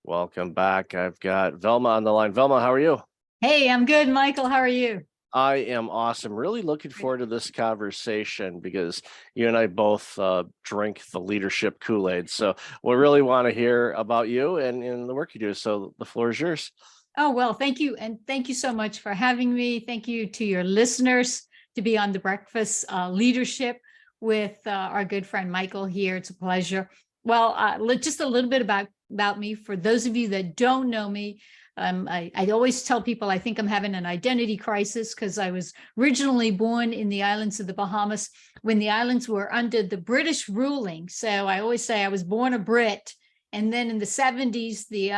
Welcome back. I've got Velma on the line. Velma, how are you? Hey, I'm good, Michael. How are you? I am awesome. Really looking Good. forward to this conversation because you and I both drink the leadership Kool-Aid. So we really want to hear about you and the work you do. So the floor is yours. Oh, well, thank you. And thank you so much for having me. Thank you to your listeners to be on the breakfast leadership with our good friend Michael here. It's a pleasure. Well, just a little bit about me. For those of you that don't know me, I always tell people I think I'm having an identity crisis because I was originally born in the islands of the Bahamas when the islands were under the British ruling. So I always say I was born a Brit. And then in the 70s, the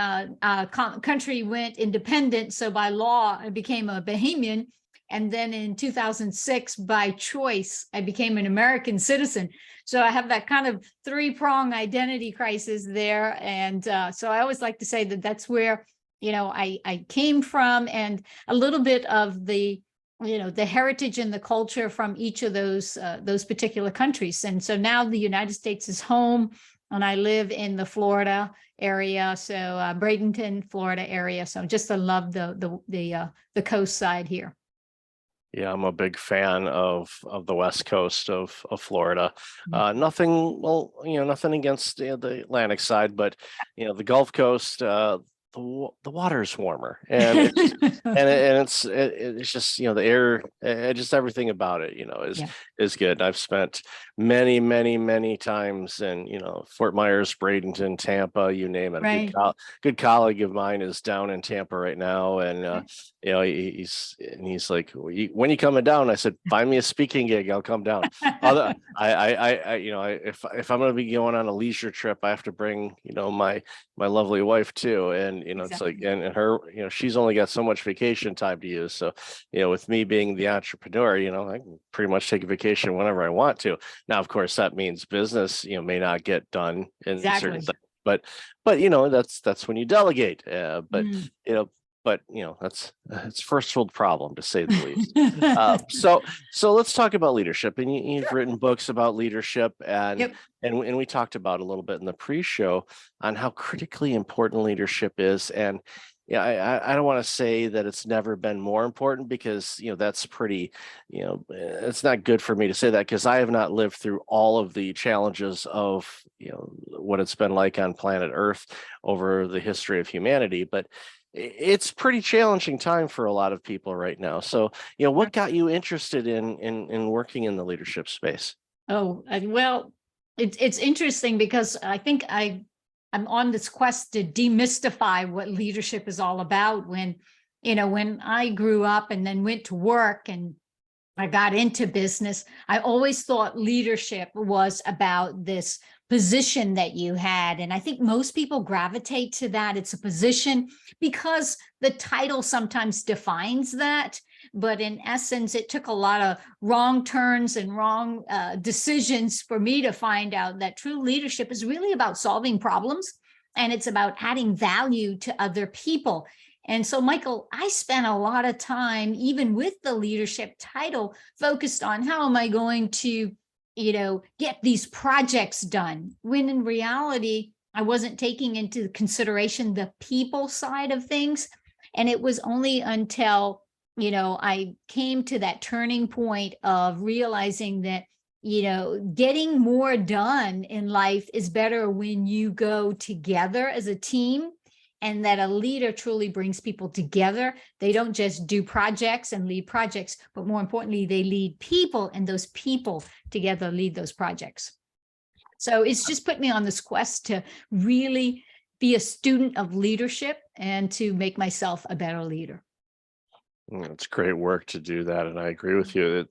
country went independent. So by law, I became a Bahamian. And then in 2006, by choice, I became an American citizen. So I have that kind of three-prong identity crisis there. And so I always like to say that that's where, I came from, and a little bit of the the heritage and the culture from each of those particular countries. And so now the United States is home, and I live in the Florida area, so Bradenton, Florida area. So just I love the coast side here. Yeah, I'm a big fan of the West Coast of Florida. Nothing, well, nothing against the Atlantic side, but the Gulf Coast, the water's warmer, and it's just the air, just everything about it is Yeah. is good. I've spent many times in Fort Myers, Bradenton, Tampa, you name it. Right. Good colleague of mine is down in Tampa right now, and he's like, when you coming down? I said, find me a speaking gig, I'll come down. Other, if I'm going to be going on a leisure trip, I have to bring my lovely wife too, and it's like, Exactly. and her, she's only got so much vacation time to use. So with me being the entrepreneur, I can pretty much take a vacation whenever I want to. Now, of course, that means business may not get done in certain Exactly. things, but that's when you delegate. That's it's first world problem, to say the least. So let's talk about leadership. And you've written books about leadership, and Yep. and we talked about a little bit in the pre-show on how critically important leadership is. And yeah, I don't want to say that it's never been more important, because that's pretty, it's not good for me to say that, because I have not lived through all of the challenges of what it's been like on planet Earth over the history of humanity. But it's pretty challenging time for a lot of people right now. So what got you interested in working in the leadership space? Oh, well, it's interesting because I think I'm on this quest to demystify what leadership is all about. When I grew up and then went to work and I got into business, I always thought leadership was about this position that you had. And I think most people gravitate to that. It's a position because the title sometimes defines that. But in essence, it took a lot of wrong turns and wrong decisions for me to find out that true leadership is really about solving problems, and it's about adding value to other people. And so, Michael, I spent a lot of time, even with the leadership title, focused on how am I going to, get these projects done, when in reality, I wasn't taking into consideration the people side of things. And it was only until, I came to that turning point of realizing that, getting more done in life is better when you go together as a team, and that a leader truly brings people together. They don't just do projects and lead projects, but more importantly, they lead people, and those people together lead those projects. So it's just put me on this quest to really be a student of leadership and to make myself a better leader. It's great work to do that, and I agree with you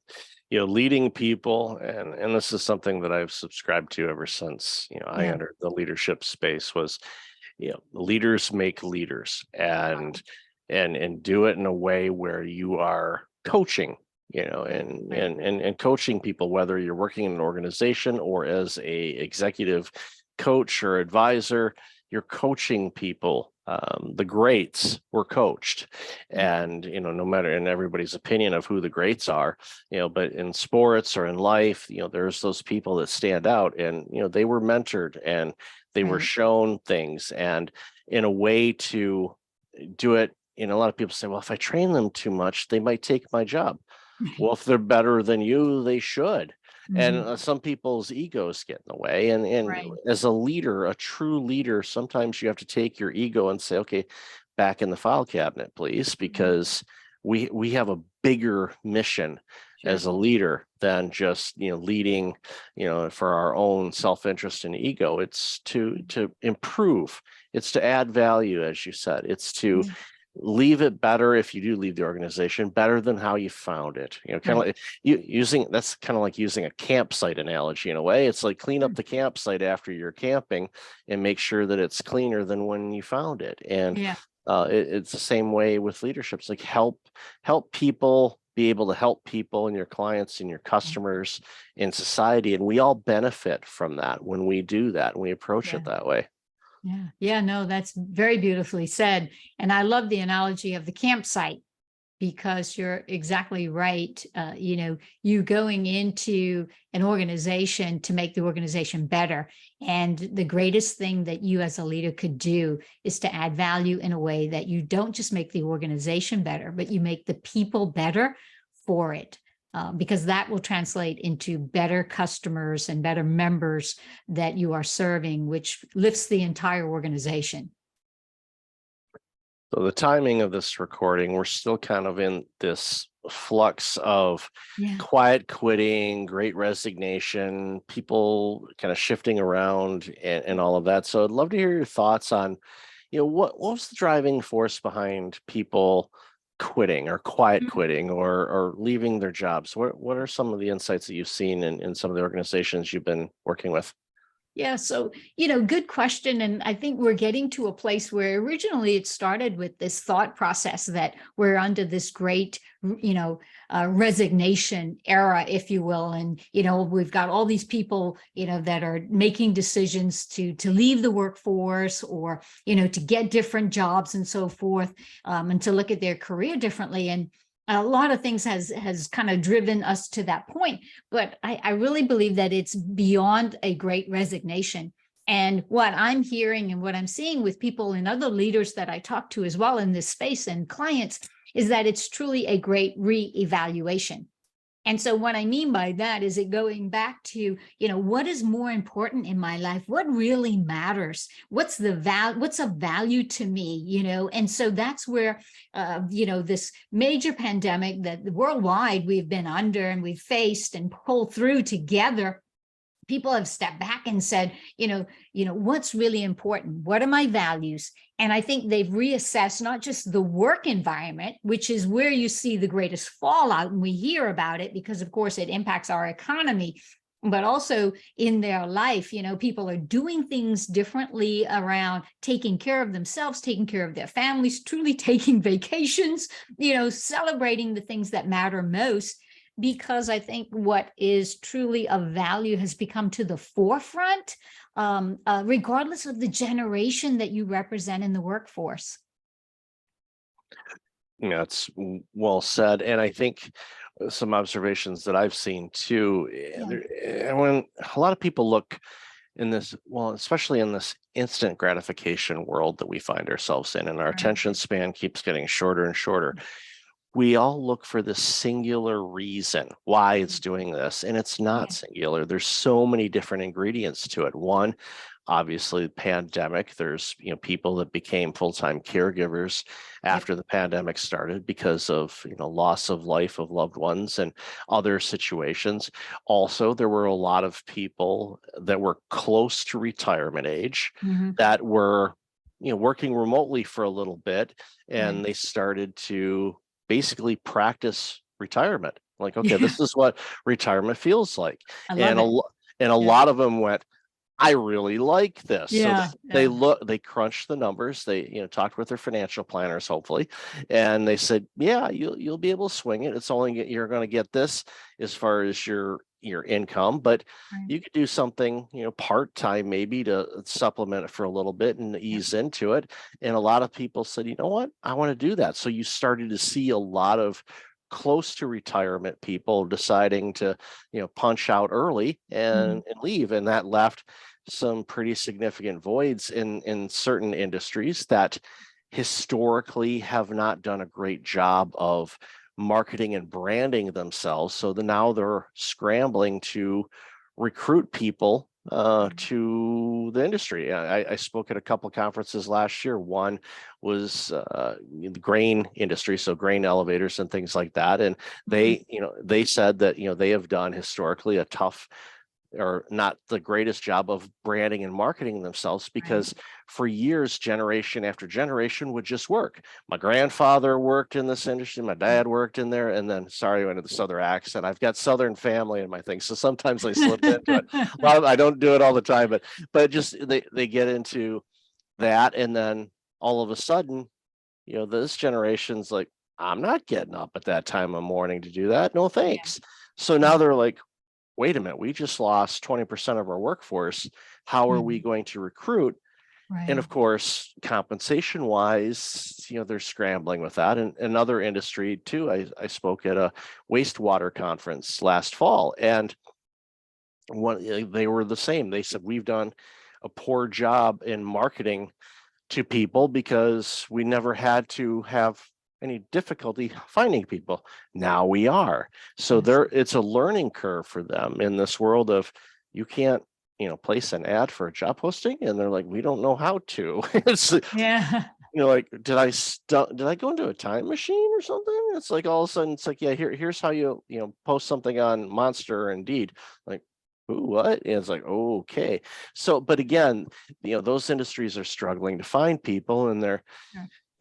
that leading people, and this is something that I've subscribed to ever since I Yeah. entered the leadership space, was leaders make leaders, and do it in a way where you are coaching, and coaching people, whether you're working in an organization or as a executive coach or advisor. You're coaching people. The greats were coached, and no matter in everybody's opinion of who the greats are, but in sports or in life, there's those people that stand out, and they were mentored, and They were Right. shown things, and in a way to do it, a lot of people say, well, if I train them too much, they might take my job. Well, if they're better than you, they should. And Mhm. some people's egos get in the way. And Right. as a leader, a true leader, sometimes you have to take your ego and say, okay, back in the file cabinet, please, Mhm. because we have a bigger mission Sure. as a leader than just leading for our own self-interest and ego. It's to improve, it's to add value, as you said, it's to Yeah. leave it better. If you do leave the organization, better than how you found it, kind of Right. like using, that's kind of like using a campsite analogy in a way. It's like clean up Sure. the campsite after you're camping and make sure that it's cleaner than when you found it. And Yeah. it's the same way with leadership. It's like help people be able to help people and your clients and your customers in society, and we all benefit from that when we do that and we approach Yeah. it that way. Yeah. Yeah. No, that's very beautifully said. And I love the analogy of the campsite, because you're exactly right. You going into an organization to make the organization better. And the greatest thing that you as a leader could do is to add value in a way that you don't just make the organization better, but you make the people better for it. Because that will translate into better customers and better members that you are serving, which lifts the entire organization. So the timing of this recording, we're still kind of in this flux of Yeah. quiet quitting, great resignation, people kind of shifting around and all of that. So I'd love to hear your thoughts on, what was the driving force behind people quitting or quiet quitting or leaving their jobs? What are some of the insights that you've seen in some of the organizations you've been working with? Yeah, so, good question. And I think we're getting to a place where originally it started with this thought process that we're under this great, resignation era, if you will. And, we've got all these people, that are making decisions to leave the workforce, or, to get different jobs and so forth, and to look at their career differently. And a lot of things has kind of driven us to that point. But I really believe that it's beyond a great resignation. And what I'm hearing and what I'm seeing with people and other leaders that I talk to as well in this space and clients is that it's truly a great reevaluation. And so what I mean by that is it going back to, what is more important in my life? What really matters? What's the value? What's of value to me? And so that's where, this major pandemic that worldwide we've been under and we've faced and pulled through together, people have stepped back and said, what's really important? What are my values? And I think they've reassessed not just the work environment, which is where you see the greatest fallout, and we hear about it because, of course, it impacts our economy, but also in their life. People are doing things differently around taking care of themselves, taking care of their families, truly taking vacations, celebrating the things that matter most, because I think what is truly of value has become to the forefront, regardless of the generation that you represent in the workforce. It's well said. And I think some observations that I've seen too, Yeah. and when a lot of people look in this, well, especially in this instant gratification world that we find ourselves in, and our Right. attention span keeps getting shorter and shorter, we all look for this singular reason why it's doing this, and it's not Yeah. singular. There's so many different ingredients to it. One, obviously, the pandemic. There's people that became full-time caregivers Yep. after the pandemic started because of loss of life of loved ones and other situations. Also, there were a lot of people that were close to retirement age Mhm. that were working remotely for a little bit, Right. and they started to basically practice retirement. Like, okay, Yeah. this is what retirement feels like. I love And it. and a Yeah. lot of them went, I really like this. So Yeah. Yeah. they crunched the numbers. They, talked with their financial planners, hopefully, and they said, yeah, you'll be able to swing it. It's only you're going to get this as far as your income, but Right. you could do something, part-time maybe to supplement it for a little bit and Yep. ease into it. And a lot of people said, you know what, I want to do that. So you started to see a lot of close to retirement people deciding to, punch out early and leave. And that left some pretty significant voids in certain industries that historically have not done a great job of marketing and branding themselves. So now they're scrambling to recruit people to the industry. I spoke at a couple conferences last year. One was the grain industry, so grain elevators and things like that. And they said that, they have done historically a tough or not the greatest job of branding and marketing themselves, because for years, generation after generation would just work. My grandfather worked in this industry, my dad worked in there, and then, sorry, I went into the Southern accent. I've got Southern family in my thing, so sometimes I slip into it. I don't do it all the time, but just they get into that, and then all of a sudden, this generation's like, I'm not getting up at that time of morning to do that. No thanks. So now they're like, wait a minute, we just lost 20% of our workforce. How are we going to recruit? And of course, compensation wise, they're scrambling with that. And another industry too, I spoke at a wastewater conference last fall, and they were the same. They said, we've done a poor job in marketing to people because we never had to have any difficulty finding people. Now we are. So it's a learning curve for them in this world of, you can't, place an ad for a job posting, and they're like, we don't know how to. It's like, did I go into a time machine or something? It's like all of a sudden it's like, yeah, here's how you post something on Monster or Indeed. Like, ooh, what? And it's like, okay. So, but again, those industries are struggling to find people, and they're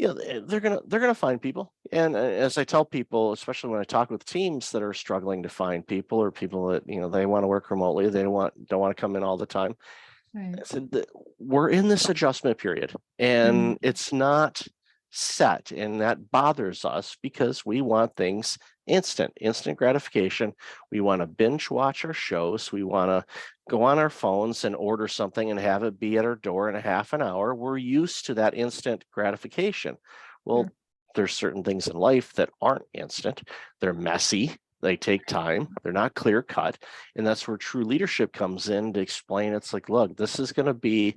they're gonna find people. And as I tell people, especially when I talk with teams that are struggling to find people, or people that they want to work remotely, they don't want to come in all the time. I said that we're in this adjustment period, and it's not set, and that bothers us because we want things instant gratification. We want to binge watch our shows. We want to go on our phones and order something and have it be at our door in a half an hour. We're used to that instant gratification. Well, there's certain things in life that aren't instant. They're messy. They take time. They're not clear cut. And that's where true leadership comes in to explain. It's like, look, this is going to be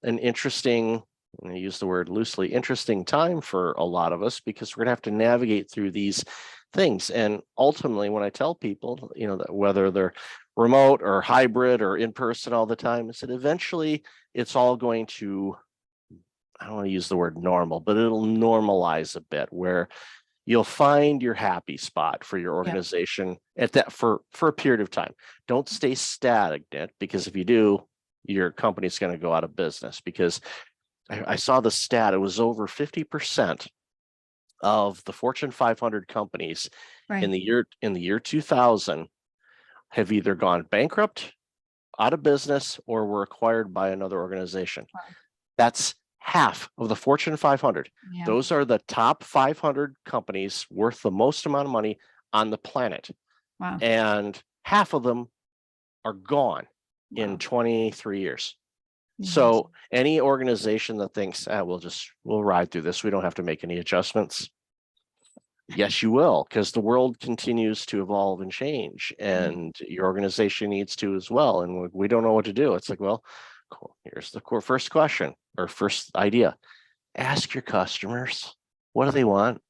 an interesting, and I use the word loosely, interesting time for a lot of us, because we're going to have to navigate through these things. And ultimately, when I tell people, that whether they're remote or hybrid or in person all the time, is that eventually it's all going to, I don't want to use the word normal, but it'll normalize a bit, where you'll find your happy spot for your organization at that for a period of time. Don't stay stagnant, because if you do, your company's going to go out of business. Because I saw the stat, it was over 50% of the Fortune 500 companies in the year 2000 have either gone bankrupt, out of business, or were acquired by another organization. That's half of the Fortune 500. Those are the top 500 companies worth the most amount of money on the planet. And half of them are gone in 23 years. So any organization that thinks, we'll ride through this, we don't have to make any adjustments. Yes, you will, because the world continues to evolve and change, and your organization needs to as well. And we don't know what to do. It's like, well, cool. Here's the first question or first idea. Ask your customers, what do they want?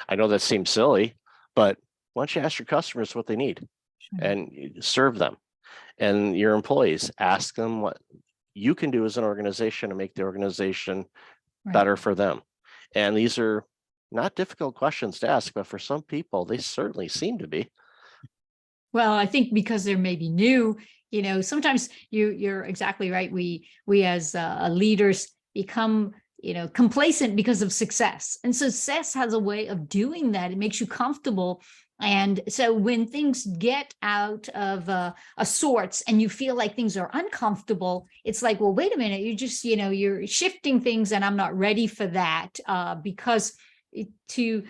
I know that seems silly, but why don't you ask your customers what they need and serve them? And your employees, ask them what you can do as an organization to make the organization better for them. And these are not difficult questions to ask, but for some people, they certainly seem to be. Well, I think because they're maybe new, sometimes you're exactly right. We as leaders become, complacent because of success. And success has a way of doing that. It makes you comfortable. And so when things get out of a sorts and you feel like things are uncomfortable, it's like, well, wait a minute, you just, you're shifting things, and I'm not ready for that, because to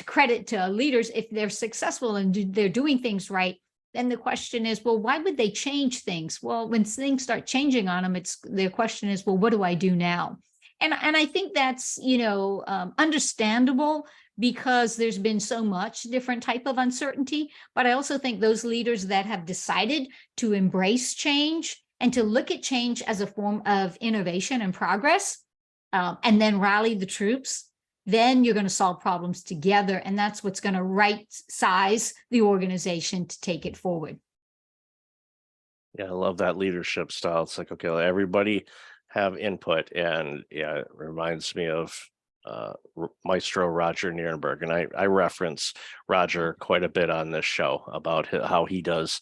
credit to leaders, if they're successful and they're doing things right, then the question is, well, why would they change things? Well, when things start changing on them, their question is, well, what do I do now? And I think that's, understandable because there's been so much different type of uncertainty. But I also think those leaders that have decided to embrace change and to look at change as a form of innovation and progress, and then rally the troops, then you're going to solve problems together. And that's what's going to right size the organization to take it forward. Yeah, I love that leadership style. It's like, okay, let everybody have input. And yeah, it reminds me of Maestro Roger Nierenberg. And I reference Roger quite a bit on this show about how he does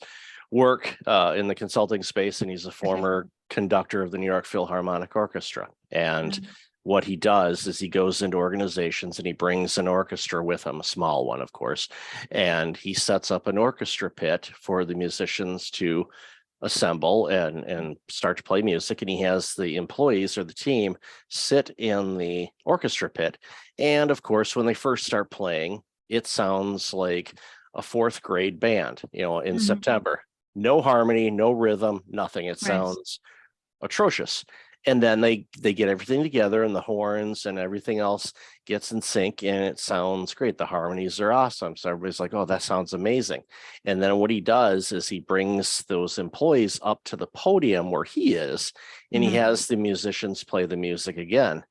work in the consulting space. And he's a former conductor of the New York Philharmonic Orchestra. And what he does is he goes into organizations and he brings an orchestra with him, a small one, of course, and he sets up an orchestra pit for the musicians to assemble and start to play music. And he has the employees or the team sit in the orchestra pit. And of course, when they first start playing, it sounds like a fourth grade band, in September. No harmony, no rhythm, nothing. It sounds atrocious. And then they get everything together and the horns and everything else gets in sync and it sounds great. The harmonies are awesome. So everybody's like, oh, that sounds amazing. And then what he does is he brings those employees up to the podium where he is and he has the musicians play the music again.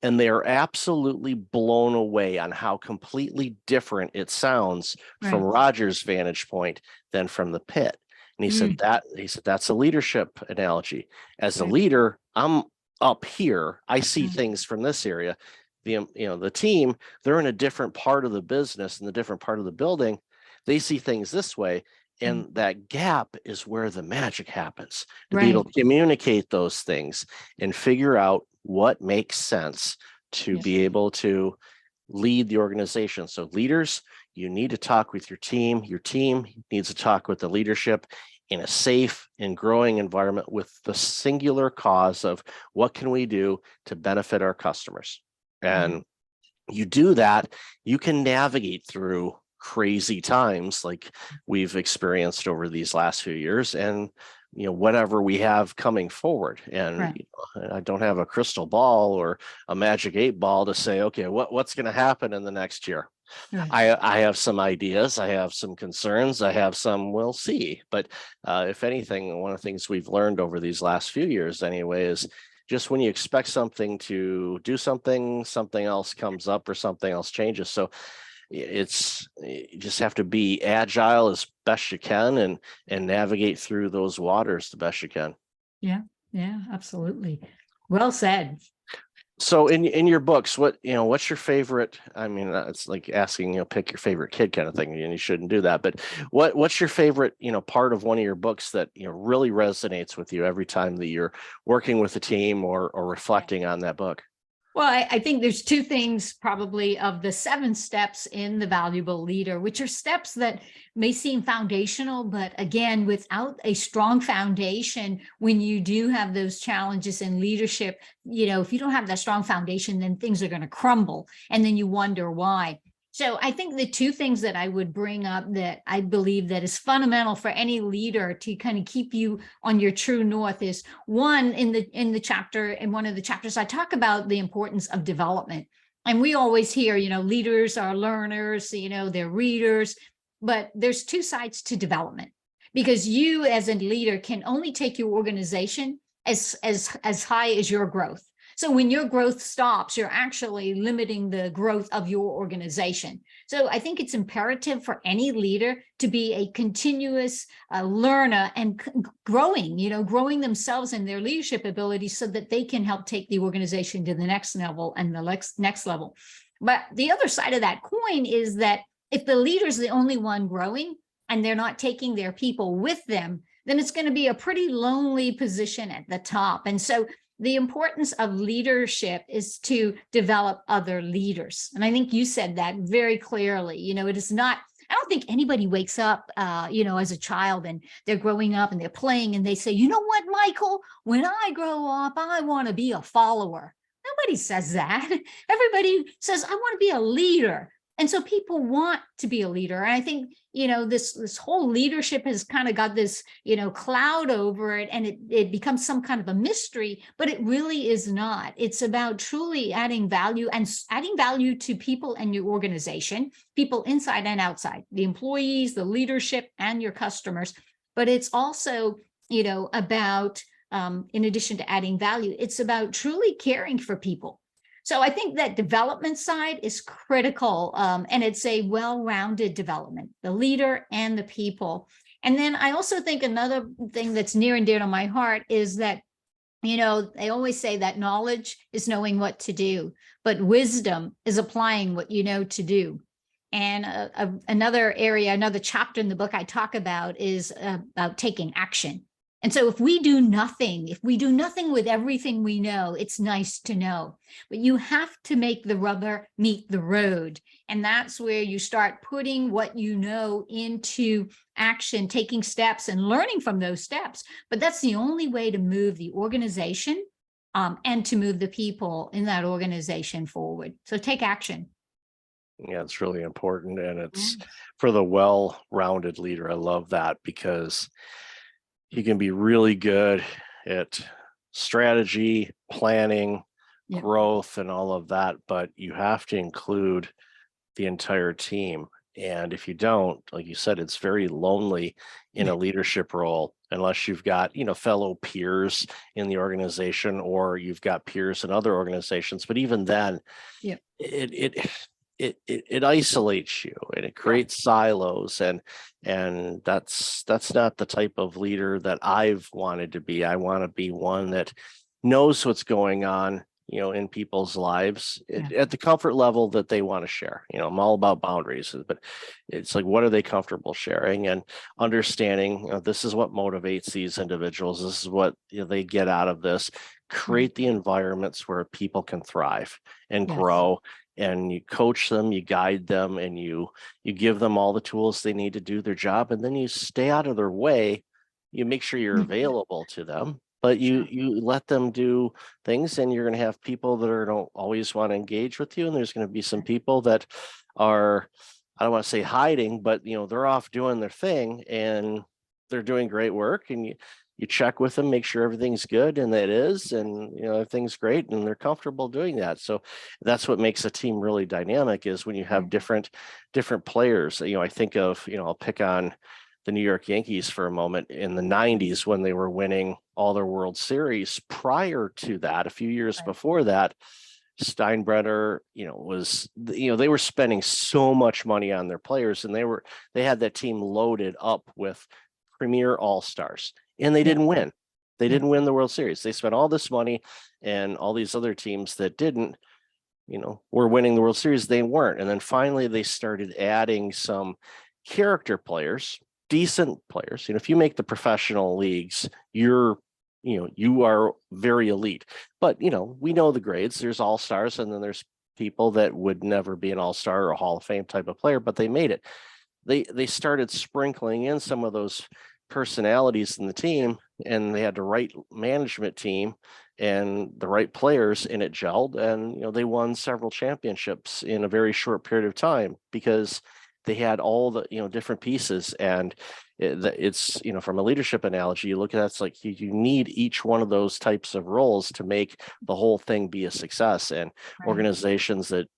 And they are absolutely blown away on how completely different it sounds from Roger's vantage point than from the pit. And he said that's a leadership analogy. As a leader, I'm up here. I see things from this area. The team, they're in a different part of the business and the different part of the building. They see things this way. And that gap is where the magic happens. To be able to communicate those things and figure out what makes sense to be able to lead the organization. So leaders, you need to talk with your team. Your team needs to talk with the leadership in a safe and growing environment with the singular cause of what can we do to benefit our customers. And you do that, you can navigate through crazy times like we've experienced over these last few years and whatever we have coming forward. And I don't have a crystal ball or a magic 8-ball to say, okay, what's going to happen in the next year. I have some ideas, I have some concerns, I have some we'll see. But if anything, one of the things we've learned over these last few years anyway is just when you expect something to do something else comes up or something else changes. So you just have to be agile as best you can and navigate through those waters the best you can. Yeah, absolutely. Well said. So in your books, what's your favorite? I mean, it's like asking, pick your favorite kid kind of thing, and you shouldn't do that. But what's your favorite, part of one of your books that really resonates with you every time that you're working with a team or reflecting on that book? Well, I think there's two things probably of the 7 steps in the valuable leader, which are steps that may seem foundational, but again, without a strong foundation, when you do have those challenges in leadership, if you don't have that strong foundation, then things are going to crumble and then you wonder why. So I think the 2 things that I would bring up that I believe that is fundamental for any leader to kind of keep you on your true north is one, in one of the chapters, I talk about the importance of development. And we always hear, leaders are learners, they're readers, but there's 2 sides to development because you as a leader can only take your organization as high as your growth. So when your growth stops, you're actually limiting the growth of your organization. So I think it's imperative for any leader to be a continuous learner and growing themselves and their leadership abilities so that they can help take the organization to the next level and the next level. But the other side of that coin is that if the leader's the only one growing and they're not taking their people with them, then it's going to be a pretty lonely position at the top. And so the importance of leadership is to develop other leaders. And I think you said that very clearly. It is not, I don't think anybody wakes up, as a child and they're growing up and they're playing and they say, you know what, Michael, when I grow up, I want to be a follower. Nobody says that. Everybody says, I want to be a leader. And so people want to be a leader. And I think, this whole leadership has kind of got this, cloud over it, and it becomes some kind of a mystery, but it really is not. It's about truly adding value, and adding value to people and your organization, people inside and outside, the employees, the leadership, and your customers. But it's also, about, in addition to adding value, it's about truly caring for people. So I think that development side is critical, and it's a well-rounded development, the leader and the people. And then I also think another thing that's near and dear to my heart is that, they always say that knowledge is knowing what to do, but wisdom is applying what you know to do. And another area, another chapter in the book I talk about is about taking action. And so if we do nothing with everything we know, it's nice to know, but you have to make the rubber meet the road. And that's where you start putting what you know into action, taking steps and learning from those steps. But that's the only way to move the organization and to move the people in that organization forward. So take action. Yeah, it's really important. And it's for the well-rounded leader. I love that, because you can be really good at strategy, planning, growth, and all of that, but you have to include the entire team. And if you don't, like you said, it's very lonely in a leadership role unless you've got, fellow peers in the organization, or you've got peers in other organizations. But even then, it isolates you, and it creates silos, and that's not the type of leader that I've wanted to be. I want to be one that knows what's going on, in people's lives at the comfort level that they want to share. I'm all about boundaries, but it's like, what are they comfortable sharing, and understanding, this is what motivates these individuals. This is what they get out of this. Create the environments where people can thrive and grow. And you coach them, you guide them, and you give them all the tools they need to do their job. And then you stay out of their way. You make sure you're available to them, but you let them do things. And you're going to have people that don't always want to engage with you. And there's going to be some people that are, I don't want to say hiding, but they're off doing their thing, and they're doing great work. And you check with them, make sure everything's good, and it is, and everything's great, and they're comfortable doing that. So that's what makes a team really dynamic, is when you have different players. I think of, I'll pick on the New York Yankees for a moment. In the 90s, when they were winning all their World Series, prior to that, a few years before that, Steinbrenner, they were spending so much money on their players, and they had that team loaded up with premier all-stars. And they didn't win. They didn't win the World Series. They spent all this money, and all these other teams that didn't, were winning the World Series. They weren't. And then finally they started adding some character players, decent players. If you make the professional leagues, you are very elite. But, we know the grades. There's all-stars, and then there's people that would never be an all-star or a Hall of Fame type of player, but they made it. They started sprinkling in some of those personalities in the team, and they had the right management team and the right players, and it gelled, and they won several championships in a very short period of time, because they had all the different pieces. And it's from a leadership analogy, you look at that, it's like you need each one of those types of roles to make the whole thing be a success. And organizations that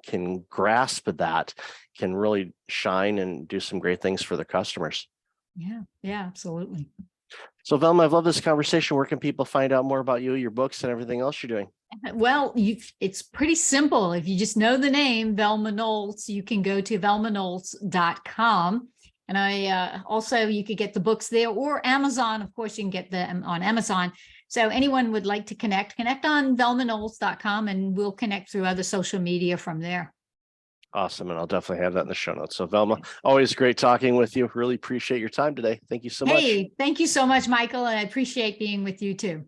can grasp that can really shine and do some great things for their customers. Yeah, absolutely. So Velma, I've loved this conversation. Where can people find out more about you, your books, and everything else you're doing? Well, it's pretty simple. If you just know the name Velma Knowles, you can go to velmaknowles.com. And also, you could get the books there, or Amazon. Of course, you can get them on Amazon. So anyone would like to connect on velmaknowles.com, and we'll connect through other social media from there. Awesome. And I'll definitely have that in the show notes. So Velma, always great talking with you. Really appreciate your time today. Thank you so much. Hey, thank you so much, Michael. And I appreciate being with you too.